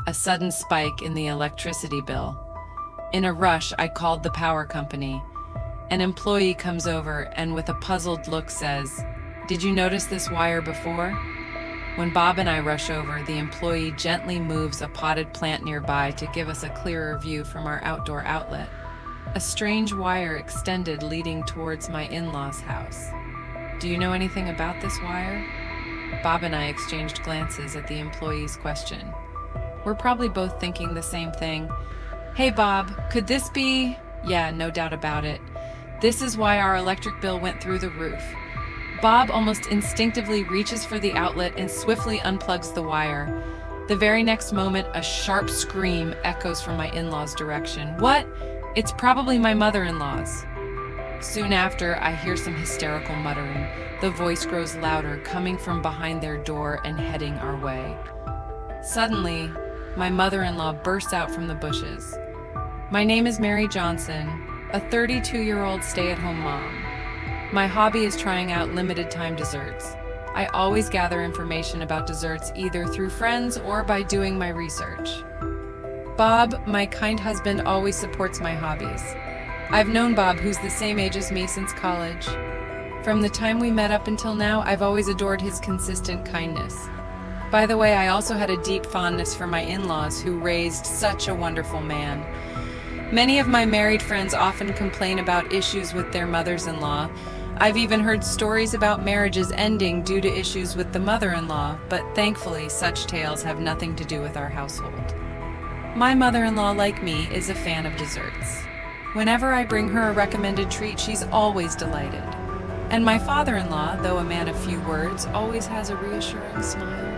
a sudden spike in the electricity bill. In a rush, I called the power company. An employee comes over and with a puzzled look says, "Did you notice this wire before?" When Bob and I rush over, the employee gently moves a potted plant nearby to give us a clearer view from our outdoor outlet. A strange wire extended leading towards my in-laws' house. "Do you know anything about this wire?" Bob and I exchanged glances at the employee's question. We're probably both thinking the same thing. "Hey Bob, could this be?" "Yeah, no doubt about it. This is why our electric bill went through the roof." Bob almost instinctively reaches for the outlet and swiftly unplugs the wire. The very next moment, a sharp scream echoes from my in-laws' direction. "What? It's probably my mother-in-law's." Soon after, I hear some hysterical muttering. The voice grows louder, coming from behind their door and heading our way. Suddenly, my mother-in-law bursts out from the bushes. "My name is Mary Johnson, a 32-year-old stay-at-home mom. My hobby is trying out limited-time desserts. I always gather information about desserts either through friends or by doing my research. Bob, my kind husband, always supports my hobbies. I've known Bob, who's the same age as me, since college. From the time we met up until now, I've always adored his consistent kindness. By the way, I also had a deep fondness for my in-laws, who raised such a wonderful man. Many of my married friends often complain about issues with their mothers-in-law. I've even heard stories about marriages ending due to issues with the mother-in-law, but thankfully such tales have nothing to do with our household. My mother-in-law, like me, is a fan of desserts. Whenever I bring her a recommended treat, she's always delighted. And my father-in-law, though a man of few words, always has a reassuring smile.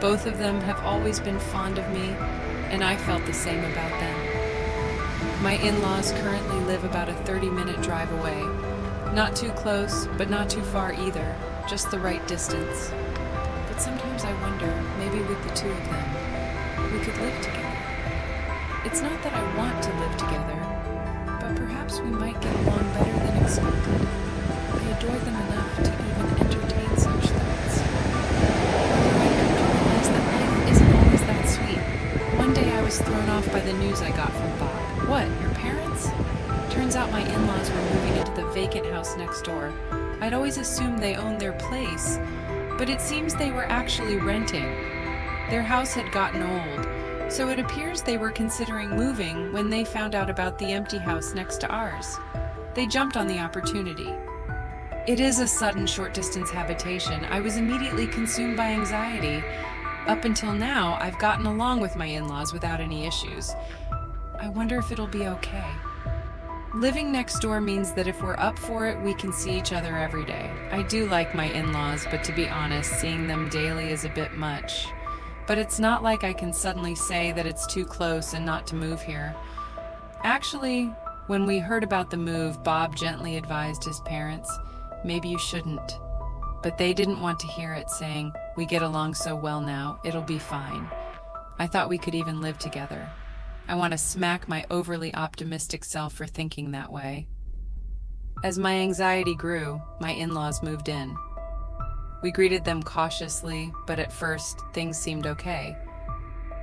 Both of them have always been fond of me, and I felt the same about them. My in-laws currently live about a 30-minute drive away. Not too close, but not too far either, just the right distance. But sometimes I wonder, maybe with the two of them, we could live together. It's not that I want to live together, but perhaps we might get along better than expected. I adore them enough to even entertain such thoughts. However, I come to realize that life isn't always that sweet. One day I was thrown off by the news I got from Bob. "What, your parents?" Turns out my in-laws were moving into the vacant house next door. I'd always assumed they owned their place, but it seems they were actually renting. Their house had gotten old, so it appears they were considering moving when they found out about the empty house next to ours. They jumped on the opportunity. It is a sudden short-distance habitation. I was immediately consumed by anxiety. Up until now, I've gotten along with my in-laws without any issues. I wonder if it'll be okay. Living next door means that if we're up for it, we can see each other every day. I do like my in-laws, but to be honest, seeing them daily is a bit much. But it's not like I can suddenly say that it's too close and not to move here. Actually, when we heard about the move, Bob gently advised his parents, "Maybe you shouldn't." But they didn't want to hear it, saying, "We get along so well now, it'll be fine." I thought we could even live together. I want to smack my overly optimistic self for thinking that way. As my anxiety grew, my in-laws moved in. We greeted them cautiously, but at first, things seemed okay.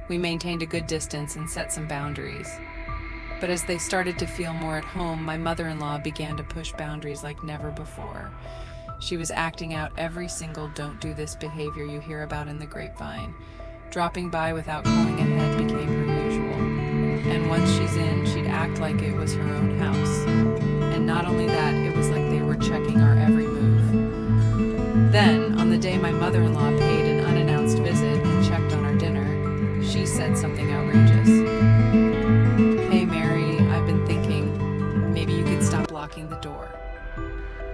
We maintained a good distance and set some boundaries. But as they started to feel more at home, my mother-in-law began to push boundaries like never before. She was acting out every single "don't do this" behavior you hear about in the grapevine. Dropping by without calling ahead became her usual. And once she's in, she'd act like it was her own house. And not only that, it was like they were checking our every move. Then, on the day my mother-in-law paid an unannounced visit and checked on our dinner, she said something outrageous. "Hey Mary, I've been thinking, maybe you could stop locking the door."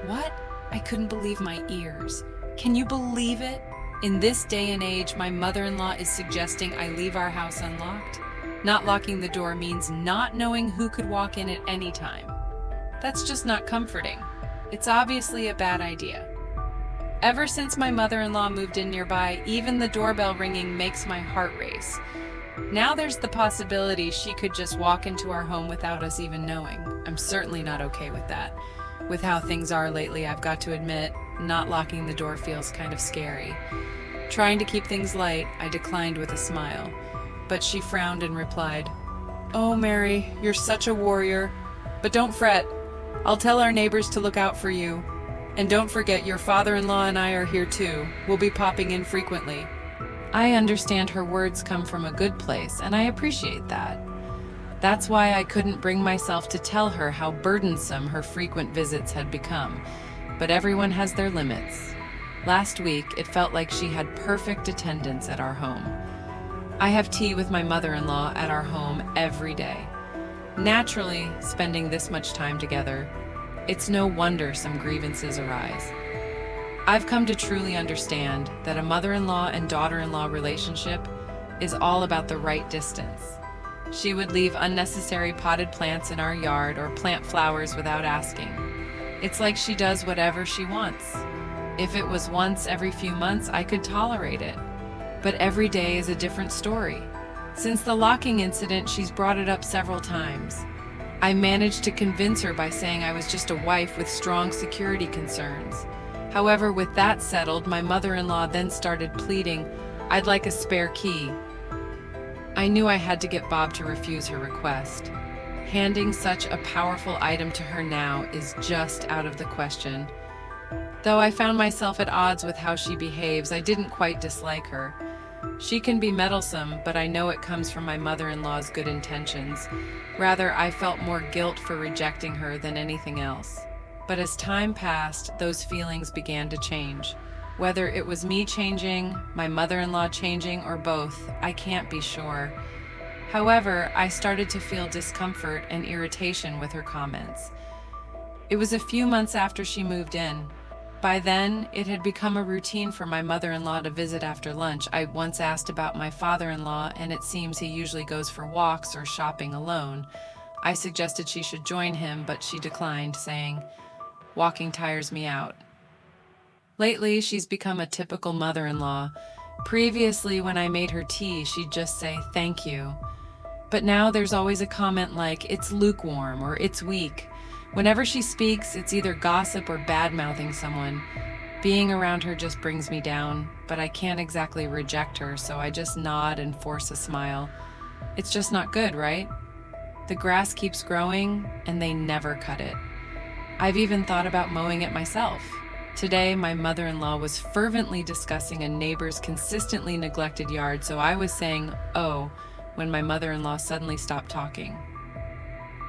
What? I couldn't believe my ears. Can you believe it? In this day and age, my mother-in-law is suggesting I leave our house unlocked. Not locking the door means not knowing who could walk in at any time. That's just not comforting. It's obviously a bad idea. Ever since my mother-in-law moved in nearby, even the doorbell ringing makes my heart race. Now there's the possibility she could just walk into our home without us even knowing. I'm certainly not okay with that. With how things are lately, I've got to admit, not locking the door feels kind of scary. Trying to keep things light, I declined with a smile. but she frowned and replied, "Oh, Mary, you're such a warrior. But don't fret. I'll tell our neighbors to look out for you. And don't forget your father-in-law and I are here too. We'll be popping in frequently." I understand her words come from a good place, and I appreciate that. That's why I couldn't bring myself to tell her how burdensome her frequent visits had become. But everyone has their limits. Last week, it felt like she had perfect attendance at our home. I have tea with my mother-in-law at our home every day. Naturally, spending this much time together, it's no wonder some grievances arise. I've come to truly understand that a mother-in-law and daughter-in-law relationship is all about the right distance. She would leave unnecessary potted plants in our yard or plant flowers without asking. It's like she does whatever she wants. If it was once every few months, I could tolerate it. But every day is a different story. Since the locking incident, she's brought it up several times. I managed to convince her by saying I was just a wife with strong security concerns. However, with that settled, my mother-in-law then started pleading, "I'd like a spare key." I knew I had to get Bob to refuse her request. Handing such a powerful item to her now is just out of the question. Though I found myself at odds with how she behaves, I didn't quite dislike her. She can be meddlesome, but I know it comes from my mother-in-law's good intentions. Rather, I felt more guilt for rejecting her than anything else. But as time passed, those feelings began to change. Whether it was me changing, my mother-in-law changing, or both, I can't be sure. However, I started to feel discomfort and irritation with her comments. It was a few months after she moved in. By then, it had become a routine for my mother-in-law to visit after lunch. I once asked about my father-in-law, and it seems he usually goes for walks or shopping alone. I suggested she should join him, but she declined, saying, "Walking tires me out." Lately, she's become a typical mother-in-law. Previously, when I made her tea, she'd just say, "Thank you." But now there's always a comment like, "It's lukewarm" or "It's weak." Whenever she speaks, it's either gossip or bad-mouthing someone. Being around her just brings me down, but I can't exactly reject her, so I just nod and force a smile. It's just not good, right? The grass keeps growing, and they never cut it. I've even thought about mowing it myself. Today, my mother-in-law was fervently discussing a neighbor's consistently neglected yard, so I was saying, "Oh," when my mother-in-law suddenly stopped talking.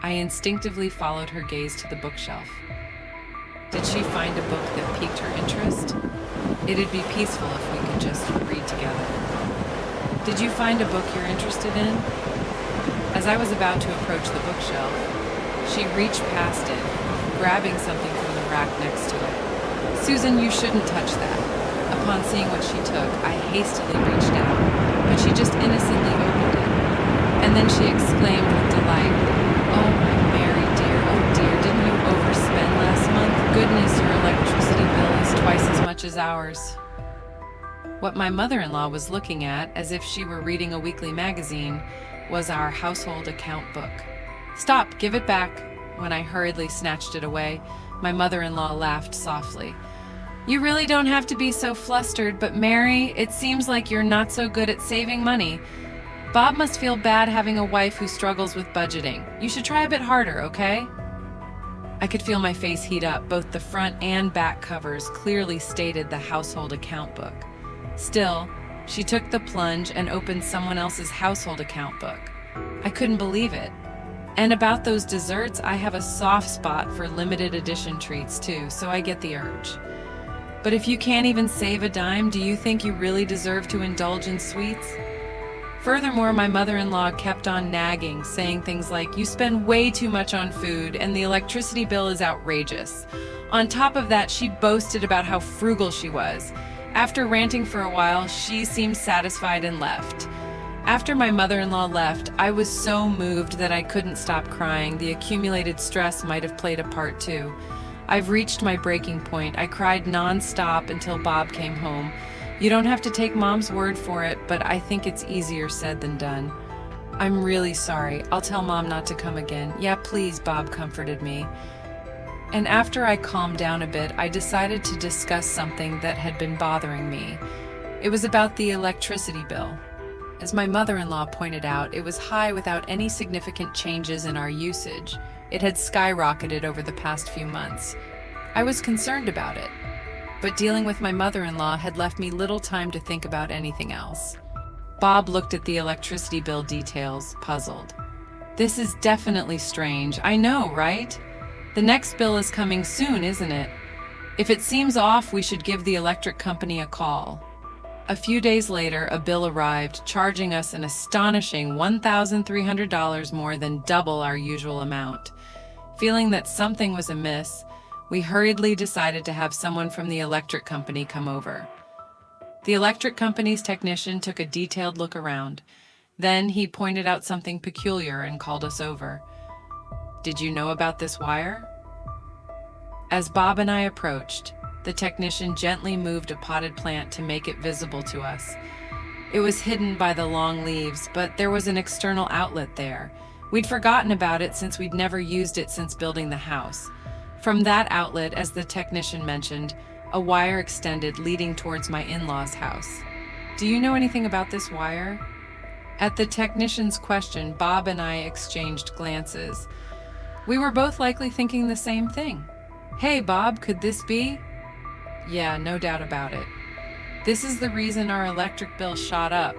I instinctively followed her gaze to the bookshelf. Did she find a book that piqued her interest? It'd be peaceful if we could just read together. Did you find a book you're interested in? As I was about to approach the bookshelf, she reached past it, grabbing something from the rack next to it. "Susan, you shouldn't touch that." Upon seeing what she took, I hastily reached out, but she just innocently opened it. And then she exclaimed with delight, "Oh, my Mary dear, oh dear, didn't you overspend last month? Goodness, your electricity bill is twice as much as ours." What my mother-in-law was looking at, as if she were reading a weekly magazine, was our household account book. "Stop, give it back." When I hurriedly snatched it away, my mother-in-law laughed softly. "You really don't have to be so flustered, but Mary, it seems like you're not so good at saving money. Bob must feel bad having a wife who struggles with budgeting. You should try a bit harder, okay?" I could feel my face heat up. Both the front and back covers clearly stated the household account book. Still, she took the plunge and opened someone else's household account book. I couldn't believe it. And about those desserts, I have a soft spot for limited edition treats too, so I get the urge. But if you can't even save a dime, do you think you really deserve to indulge in sweets? Furthermore, my mother-in-law kept on nagging, saying things like, "You spend way too much on food, and the electricity bill is outrageous." On top of that, she boasted about how frugal she was. After ranting for a while, she seemed satisfied and left. After my mother-in-law left, I was so moved that I couldn't stop crying. The accumulated stress might have played a part too. I've reached my breaking point. I cried non-stop until Bob came home. You don't have to take Mom's word for it, but I think it's easier said than done. "I'm really sorry. I'll tell Mom not to come again." "Yeah, please," Bob comforted me. And after I calmed down a bit, I decided to discuss something that had been bothering me. It was about the electricity bill. As my mother-in-law pointed out, it was high without any significant changes in our usage. It had skyrocketed over the past few months. I was concerned about it, but dealing with my mother-in-law had left me little time to think about anything else. Bob looked at the electricity bill details, puzzled. This is definitely strange. I know, right? The next bill is coming soon, isn't it? If it seems off, we should give the electric company a call. A few days later, a bill arrived, charging us an astonishing $1,300 more than double our usual amount. Feeling that something was amiss, we hurriedly decided to have someone from the electric company come over. The electric company's technician took a detailed look around. Then he pointed out something peculiar and called us over. "Did you know about this wire?" As Bob and I approached, the technician gently moved a potted plant to make it visible to us. It was hidden by the long leaves, but there was an external outlet there. We'd forgotten about it since we'd never used it since building the house. From that outlet, as the technician mentioned, a wire extended leading towards my in-laws' house. "Do you know anything about this wire?" At the technician's question, Bob and I exchanged glances. We were both likely thinking the same thing. "Hey, Bob, could this be?" "Yeah, no doubt about it. This is the reason our electric bill shot up."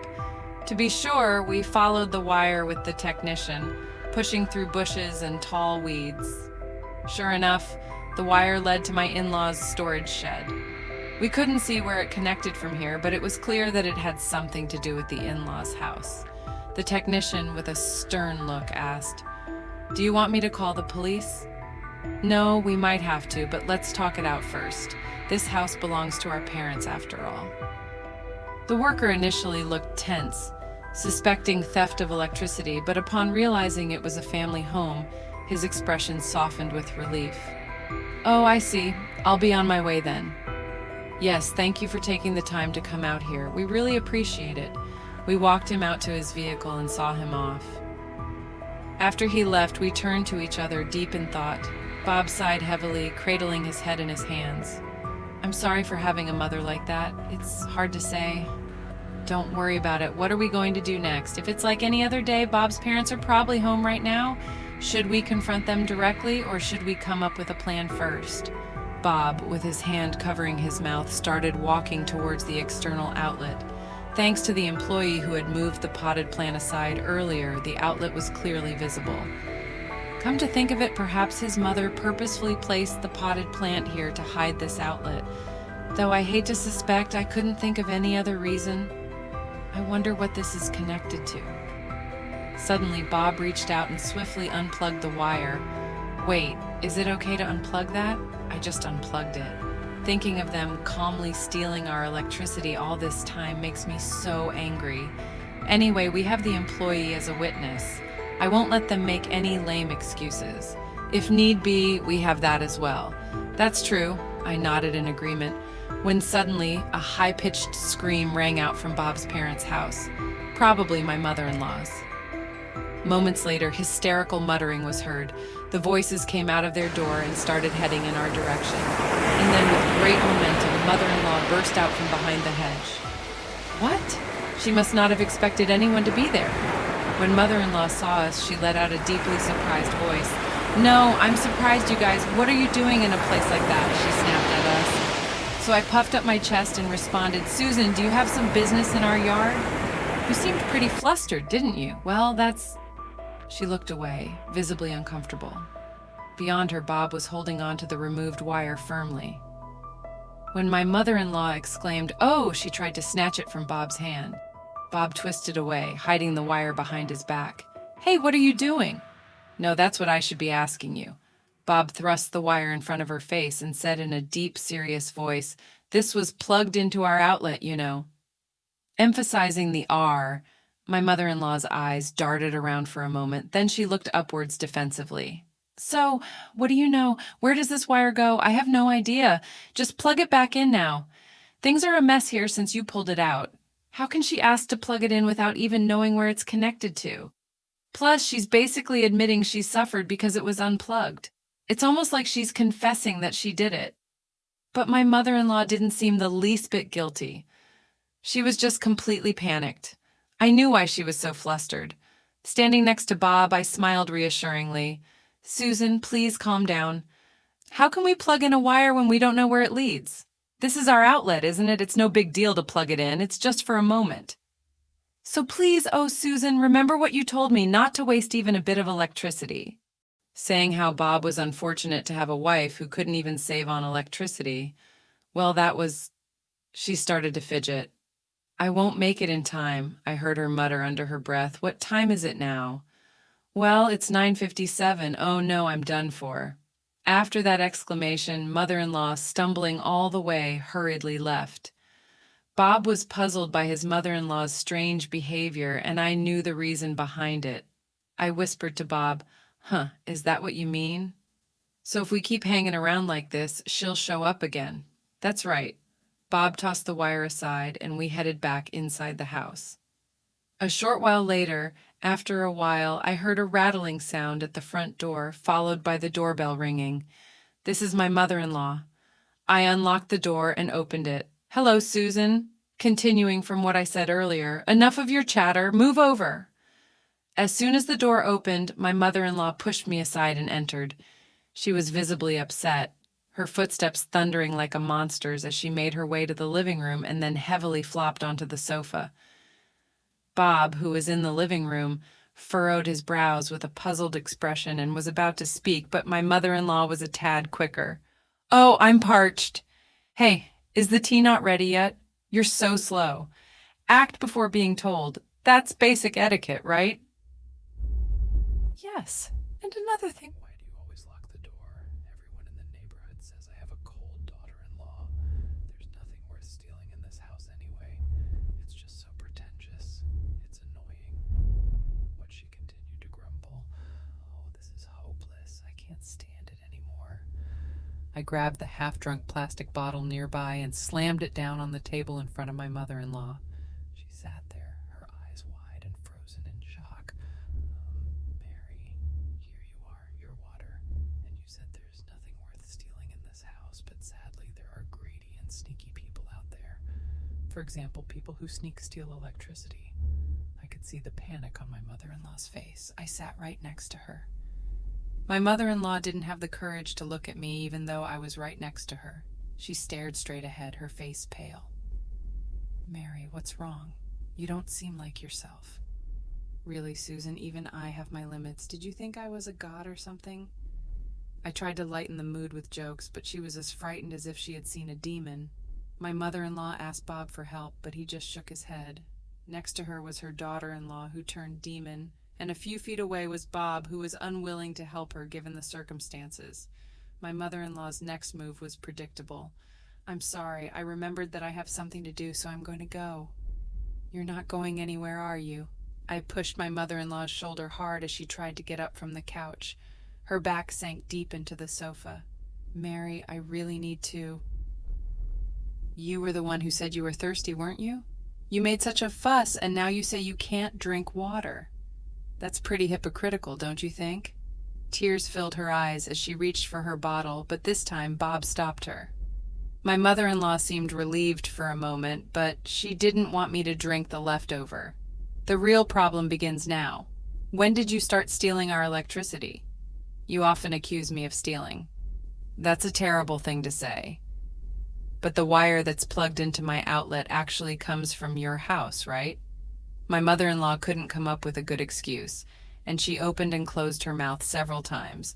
To be sure, we followed the wire with the technician, pushing through bushes and tall weeds. Sure enough, the wire led to my in-laws' storage shed. We couldn't see where it connected from here, but it was clear that it had something to do with the in-laws' house. The technician, with a stern look, asked, "Do you want me to call the police?" "No, we might have to, but let's talk it out first. This house belongs to our parents after all." The worker initially looked tense, suspecting theft of electricity, but upon realizing it was a family home, his expression softened with relief. "Oh, I see. I'll be on my way then." "Yes, thank you for taking the time to come out here. We really appreciate it." We walked him out to his vehicle and saw him off. After he left, we turned to each other, deep in thought. Bob sighed heavily, cradling his head in his hands. "I'm sorry for having a mother like that. It's hard to say." "Don't worry about it. What are we going to do next? If it's like any other day, Bob's parents are probably home right now. Should we confront them directly, or should we come up with a plan first?" Bob, with his hand covering his mouth, started walking towards the external outlet. Thanks to the employee who had moved the potted plant aside earlier, the outlet was clearly visible. Come to think of it, perhaps his mother purposefully placed the potted plant here to hide this outlet. Though I hate to suspect, I couldn't think of any other reason. I wonder what this is connected to. Suddenly, Bob reached out and swiftly unplugged the wire. "Wait, is it okay to unplug that?" I just unplugged it. Thinking of them calmly stealing our electricity all this time makes me so angry. Anyway, we have the employee as a witness. I won't let them make any lame excuses. If need be, we have that as well. "That's true," I nodded in agreement, when suddenly a high-pitched scream rang out from Bob's parents' house, probably my mother-in-law's. Moments later, hysterical muttering was heard. The voices came out of their door and started heading in our direction. And then, with great momentum, mother-in-law burst out from behind the hedge. What? She must not have expected anyone to be there. When mother-in-law saw us, she let out a deeply surprised voice. "No, I'm surprised, you guys. What are you doing in a place like that?" she snapped at us. So I puffed up my chest and responded, "Susan, do you have some business in our yard?" "You seemed pretty flustered, didn't you?" "Well, that's..." She looked away, visibly uncomfortable. Beyond her, Bob was holding on to the removed wire firmly. When my mother-in-law exclaimed, "Oh!" she tried to snatch it from Bob's hand. Bob twisted away, hiding the wire behind his back. "Hey, what are you doing?" "No, that's what I should be asking you." Bob thrust the wire in front of her face and said in a deep, serious voice, "This was plugged into our outlet, you know." Emphasizing the R, my mother-in-law's eyes darted around for a moment, then she looked upwards defensively. "So, what do you know? Where does this wire go? I have no idea. Just plug it back in now. Things are a mess here since you pulled it out. How can she ask to plug it in without even knowing where it's connected to? Plus, she's basically admitting she suffered because it was unplugged. It's almost like she's confessing that she did it." But my mother-in-law didn't seem the least bit guilty. She was just completely panicked. I knew why she was so flustered. Standing next to Bob, I smiled reassuringly. Susan, please calm down. How can we plug in a wire when we don't know where it leads? This is our outlet, isn't it? It's no big deal to plug it in. It's just for a moment. So please, oh, Susan, remember what you told me, not to waste even a bit of electricity. Saying how Bob was unfortunate to have a wife who couldn't even save on electricity. Well, she started to fidget. I won't make it in time, I heard her mutter under her breath. What time is it now? Well, it's 9:57. Oh no, I'm done for. After that exclamation, mother-in-law, stumbling all the way, hurriedly left. Bob was puzzled by his mother-in-law's strange behavior, and I knew the reason behind it. I whispered to Bob, is that what you mean? So if we keep hanging around like this, she'll show up again. That's right. Bob tossed the wire aside, and we headed back inside the house. A short while later, after a while, I heard a rattling sound at the front door, followed by the doorbell ringing. This is my mother-in-law. I unlocked the door and opened it. Hello, Susan. Continuing from what I said earlier, enough of your chatter, move over. As soon as the door opened, my mother-in-law pushed me aside and entered. She was visibly upset, her footsteps thundering like a monster's as she made her way to the living room and then heavily flopped onto the sofa. Bob, who was in the living room, furrowed his brows with a puzzled expression and was about to speak, but my mother-in-law was a tad quicker. Oh, I'm parched. Hey, is the tea not ready yet? You're so slow. Act before being told. That's basic etiquette, right? Yes. And another thing. Why do you always lock the door? Everyone in the neighborhood says I have a cold daughter-in-law. There's nothing worth stealing in this house anyway. It's just so pretentious. It's annoying. But she continued to grumble. Oh, this is hopeless. I can't stand it anymore. I grabbed the half-drunk plastic bottle nearby and slammed it down on the table in front of my mother-in-law. She sat there, her eyes wide and frozen in shock. Mary, here you are, your water. And you said there's nothing worth stealing in this house, but sadly there are greedy and sneaky people out there. For example, people who sneak steal electricity. I could see the panic on my mother-in-law's face. I sat right next to her. My mother-in-law didn't have the courage to look at me even though I was right next to her. She stared straight ahead, her face pale. Mary, what's wrong? You don't seem like yourself. Really, Susan, even I have my limits. Did you think I was a god or something? I tried to lighten the mood with jokes, but she was as frightened as if she had seen a demon. My mother-in-law asked Bob for help, but he just shook his head. Next to her was her daughter-in-law, who turned demon, and a few feet away was Bob, who was unwilling to help her given the circumstances. My mother-in-law's next move was predictable. I'm sorry, I remembered that I have something to do, so I'm going to go. You're not going anywhere, are you? I pushed my mother-in-law's shoulder hard as she tried to get up from the couch. Her back sank deep into the sofa. Mary, I really need to. You were the one who said you were thirsty, weren't you? You made such a fuss, and now you say you can't drink water. That's pretty hypocritical, don't you think? Tears filled her eyes as she reached for her bottle, but this time Bob stopped her. My mother-in-law seemed relieved for a moment, but she didn't want me to drink the leftover. The real problem begins now. When did you start stealing our electricity? You often accuse me of stealing. That's a terrible thing to say. But the wire that's plugged into my outlet actually comes from your house, right? My mother-in-law couldn't come up with a good excuse, and she opened and closed her mouth several times,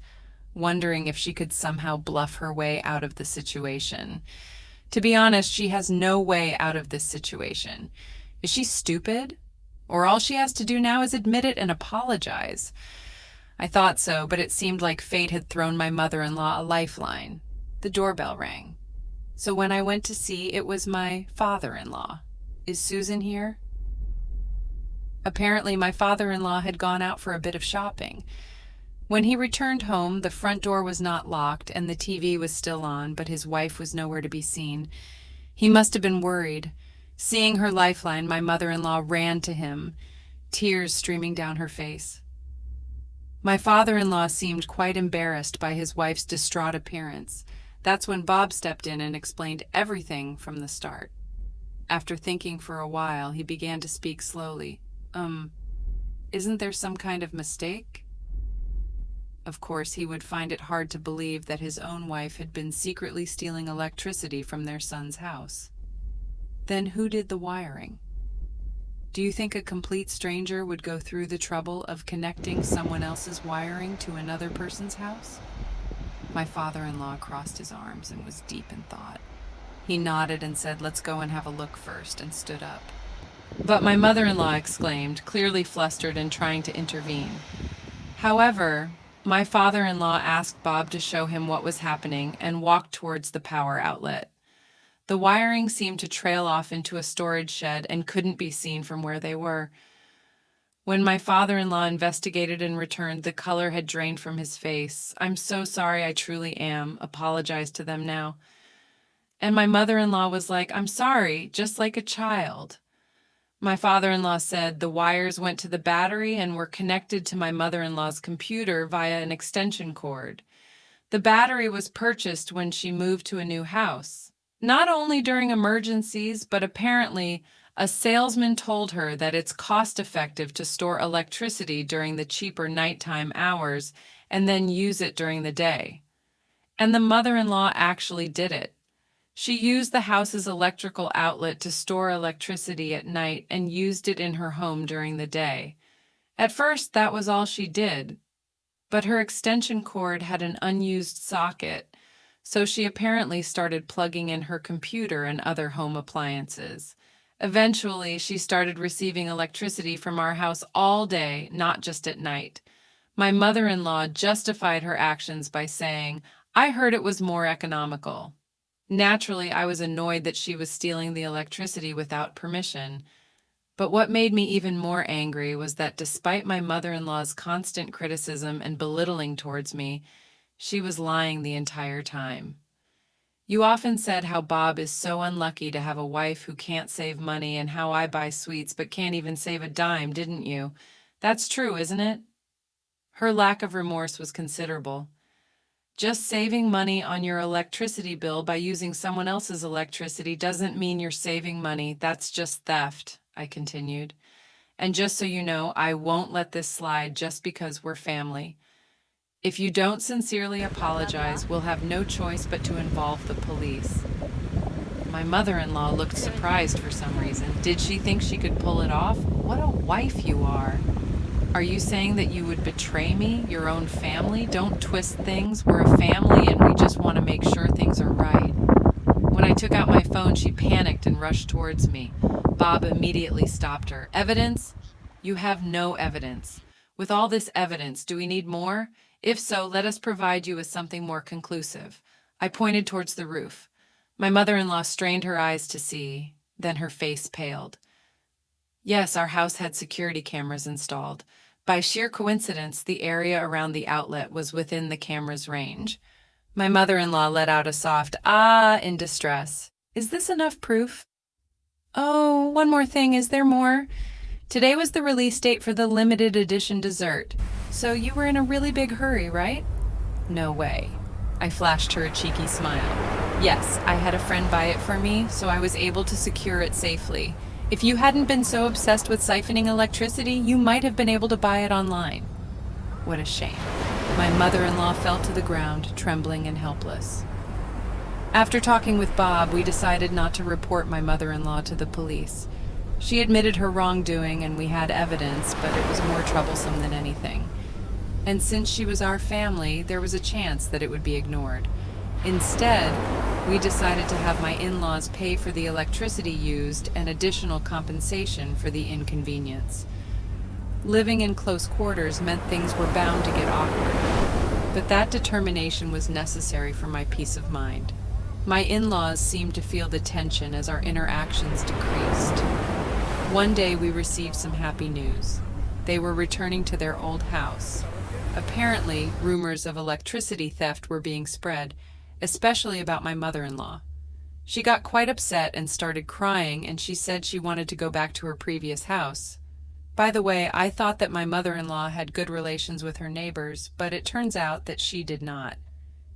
wondering if she could somehow bluff her way out of the situation. To be honest, she has no way out of this situation. Is she stupid? Or all she has to do now is admit it and apologize? I thought so, but it seemed like fate had thrown my mother-in-law a lifeline. The doorbell rang. So when I went to see, it was my father-in-law. Is Susan here? Apparently, my father-in-law had gone out for a bit of shopping. When he returned home, the front door was not locked and the TV was still on, but his wife was nowhere to be seen. He must have been worried. Seeing her lifeline, my mother-in-law ran to him, tears streaming down her face. My father-in-law seemed quite embarrassed by his wife's distraught appearance. That's when Bob stepped in and explained everything from the start. After thinking for a while, he began to speak slowly. Um, isn't there some kind of mistake? Of course, he would find it hard to believe that his own wife had been secretly stealing electricity from their son's house. Then who did the wiring? Do you think a complete stranger would go through the trouble of connecting someone else's wiring to another person's house? My father-in-law crossed his arms and was deep in thought. He nodded and said, "Let's go and have a look first," and stood up. But my mother-in-law exclaimed, clearly flustered and trying to intervene. However, my father-in-law asked Bob to show him what was happening and walked towards the power outlet. The wiring seemed to trail off into a storage shed and couldn't be seen from where they were. When my father-in-law investigated and returned, the color had drained from his face. "I'm so sorry, I truly am," apologized to them now. And my mother-in-law was like, "I'm sorry," just like a child. My father-in-law said the wires went to the battery and were connected to my mother-in-law's computer via an extension cord. The battery was purchased when she moved to a new house. Not only during emergencies, but apparently a salesman told her that it's cost-effective to store electricity during the cheaper nighttime hours and then use it during the day. And the mother-in-law actually did it. She used the house's electrical outlet to store electricity at night and used it in her home during the day. At first, that was all she did, but her extension cord had an unused socket, so she apparently started plugging in her computer and other home appliances. Eventually, she started receiving electricity from our house all day, not just at night. My mother-in-law justified her actions by saying, "I heard it was more economical." Naturally, I was annoyed that she was stealing the electricity without permission. But what made me even more angry was that despite my mother-in-law's constant criticism and belittling towards me, she was lying the entire time. "You often said how Bob is so unlucky to have a wife who can't save money and how I buy sweets but can't even save a dime, didn't you? That's true, isn't it?" Her lack of remorse was considerable. "Just saving money on your electricity bill by using someone else's electricity doesn't mean you're saving money. That's just theft," I continued. "And just so you know, I won't let this slide just because we're family. If you don't sincerely apologize, we'll have no choice but to involve the police." My mother-in-law looked surprised for some reason. Did she think she could pull it off? What a wife you are. "Are you saying that you would betray me, your own family? Don't twist things. We're a family and we just want to make sure things are right." When I took out my phone, she panicked and rushed towards me. Bob immediately stopped her. "Evidence? You have no evidence. With all this evidence, do we need more? If so, let us provide you with something more conclusive." I pointed towards the roof. My mother-in-law strained her eyes to see, then her face paled. Yes, our house had security cameras installed. By sheer coincidence, the area around the outlet was within the camera's range. My mother-in-law let out a soft "ah" in distress. "Is this enough proof?" "Oh, one more thing. Is there more? Today was the release date for the limited edition dessert. So you were in a really big hurry, right?" "No way." I flashed her a cheeky smile. "Yes, I had a friend buy it for me, so I was able to secure it safely. If you hadn't been so obsessed with siphoning electricity, you might have been able to buy it online." What a shame. My mother-in-law fell to the ground, trembling and helpless. After talking with Bob, we decided not to report my mother-in-law to the police. She admitted her wrongdoing and we had evidence, but it was more troublesome than anything. And since she was our family, there was a chance that it would be ignored. Instead, we decided to have my in-laws pay for the electricity used and additional compensation for the inconvenience. Living in close quarters meant things were bound to get awkward, but that determination was necessary for my peace of mind. My in-laws seemed to feel the tension as our interactions decreased. One day we received some happy news. They were returning to their old house. Apparently, rumors of electricity theft were being spread, especially about my mother-in-law. She got quite upset and started crying, and she said she wanted to go back to her previous house. By the way, I thought that my mother-in-law had good relations with her neighbors, but it turns out that she did not.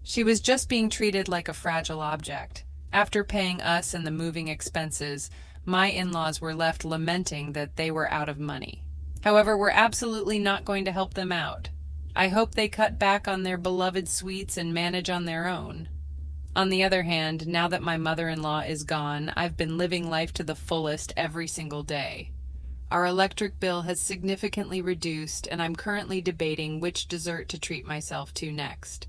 She was just being treated like a fragile object. After paying us and the moving expenses, my in-laws were left lamenting that they were out of money. However, we're absolutely not going to help them out. I hope they cut back on their beloved sweets and manage on their own. On the other hand, now that my mother-in-law is gone, I've been living life to the fullest every single day. Our electric bill has significantly reduced, and I'm currently debating which dessert to treat myself to next.